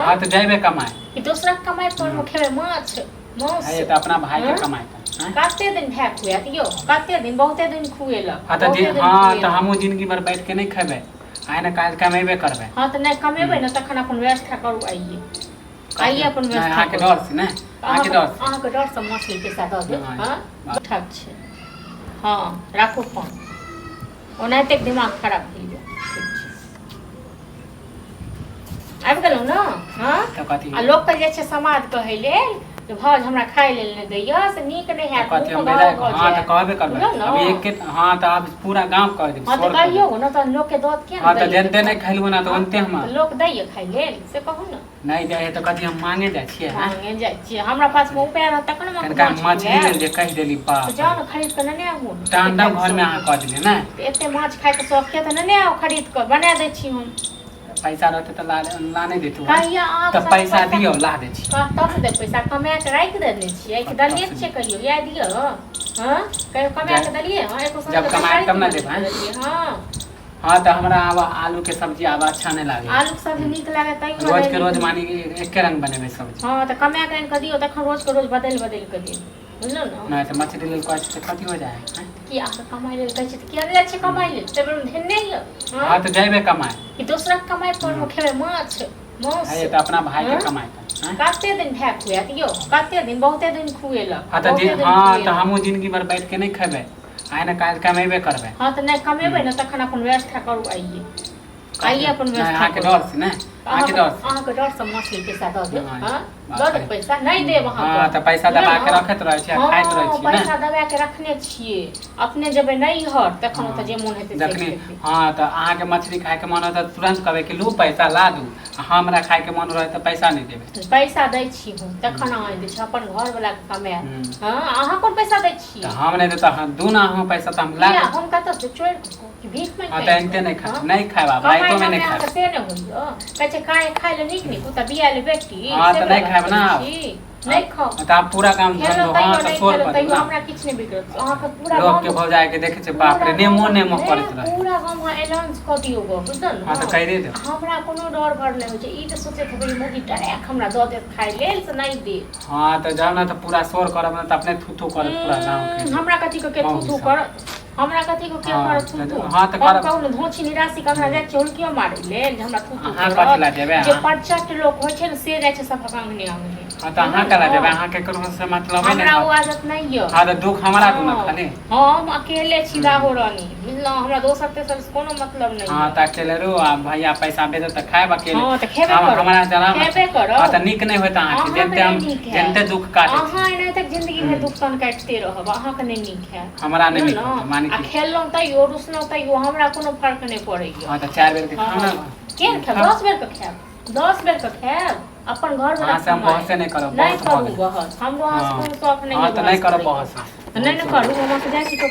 हाँ तो जाइबे कमाए कि दूसरा कमाए पर खेबे माछ मांस है तो अपना भाई के कमाए कते दिन भए खुआ दियो कते दिन बहुते दिन खुएलक हाँ तो हमहूँ जिंदगी भर बैठ के नहीं खेबे आए ना काल कमेबे करबे हाँ तो नहीं कमेबे ना तखन अपन व्यवस्था करू आइए अपन व्यवस्था के डर से नहीं आके डर से अहाँ के डर से मछली पैसा दऽ देब हां ठीक छै हां राखू फोन ओनाहिते दिमाग खराब भऽ गेल आबि गेलहुँ ने हाँ आ लोक के जे छै समाद कहै लेल जे भौज हमरा खाय लेल नहि दैया से नीक नहीं हैत कथि हम बेला हां तो कहबे करबे अभी एक हां तो अब पूरा गांव कह देब हां तो कहियो ना तो लोग के दत के हां तो जनते नहीं खैलबो ना तो ओनते हम लोग दैया खाय लेल से कहू ना नहीं दे है तो कथि हम मांगे जाय छियै मांगे जाय छियै हमरा पास में उपाय रह तखन हम कनका मछली लेल जे कह देली पा तो जाओ ना खरीद के ने आबू टांडा घर में आहा कह दिले ना एते माछ खाय के शौक के त ने आओ खरीद के बना दै छी हम पैसा रहते तो ला नहीं देतू कहिया तो पैसा दियो ला दे छी तब दे पैसा कमा के राख देने छियै कि दलिए छै कहियो याद दियो हां कहियो कमा के दलिए हां एको जब कमाए तब ना देब हां हां तो हमरा अब आलू के सब्जी अब अच्छा नहीं लागे आलू के सब्जी नीक लागे तई रोज के रोज मानी एक के रंग बनेबे सब्जी हां तो कमा के दियो तखन रोज के रोज बदल के दियो बुझलो ना नहीं तो मछली लेल कहै छै कथि हो जाए कि आके कमाई लेल कहै छै त किया ले छै कमाई लेल तब ध्यान नहीं है हां तो जाइबे कमाए कि दूसरा कमाई पर खेबे माछ मांस है तो अपना भाई के कमाए कते दिन भए खुआ दियो कते दिन बहुते दिन खुएलक हां तो हमहूँ जिंदगी भर बैठ के नहीं खेबे आए ना काल कमेबे करबे हां तो नहीं कमेबे ना तखन अपन व्यवस्था करू आइए अपन व्यवस्था के डर से नहीं आके डर से अहाँ के डर से मछली पैसा दऽ देब हां दऽ देब पैसा नहीं देब अहाँ हां तो पैसा दबा के रखत रहै छी खाइत रहै छी पैसा दबा के रखने छिए अपने जेबे नहीं हर तखन त जे मोन हेतै से देखनी हां तो अहाँ के मछली खाए के मन होता तुरंत कहबे कि लू पैसा ला दू हमरा खाए के मन रहे तो पैसा नहीं देबे पैसा दै छी हम तखन अहाँ दे छी अपन घर वाला के कमाए हां अहाँ कोन पैसा दै छी हम नहीं देता दू ना हम पैसा त हम ला हम कत से चोर कि भीख में हां तो इनते नहीं खाए बाबा तो में नहीं खाए से नहीं होइयो कहै छै खाए ले नीक नीक त बिया ले बेटी हां तो नहीं खाए ना नहीं खाओ तो आप पूरा काम धंधो हां तो छोड़ पर तैयो हमरा किछ नहीं बिगड़त अहाँ के पूरा लोग के भौजाए के देखे छै बाप रे नेमो करत रहे पूरा गांव में एलाउंस क दियो गो बुझल हां तो कह दे दे हमरा कोनो डर भर नहीं होय छै ई त सोचे थे बड़ी मुगी टरैक हमरा द दे खाए लेल से नहीं दे हां तो जाओ ना तो पूरा शोर करब ना तो अपने थुथु करत पूरा गांव के हमरा कथि के थुथु कर हमरा कथि को के कर थुथु हां तो कर कहू धोची निराशि हमरा जाय छै उल्कियो मारे लेल जे हमरा थुथु हां कथि ला देबे जे 50 लोग होय छै ने से जाय छै सब गांव में हां तो अहाँ कला देबे अहाँ के करो से मतलब है हमरा वो आदत नहीं है हां तो दुख हमरा दू ना खाली हम अकेले छी राहो रानी बुझलो हमरा दोसर तेसर से कोनो मतलब नहीं हां त अकेले रो आ भैया पैसा दे त खाएब अकेले हां त खेबे कर हमरा जरा खेबे कर हां त निक नहीं होता अहाँ के जनते हम जनते दुख काटे अहाँ एना तक जिंदगी भर दुख कान काटते रहब अहाँ के नहीं निक है हमरा नहीं निक मानी आ खेललो तइयो रुसलो तइयो हमरा कोनो फर्क नहीं पड़ैया हां त 4 बेर के खाना के खाब 10 बेर के खाब 10 बेर के खाब अपन घर वाला से हम बहस नहीं करब नहीं करू बहस हमरो हां से कोनो शौक नहीं हां त नहीं करब बहस नहीं करू हम से जाय छी तो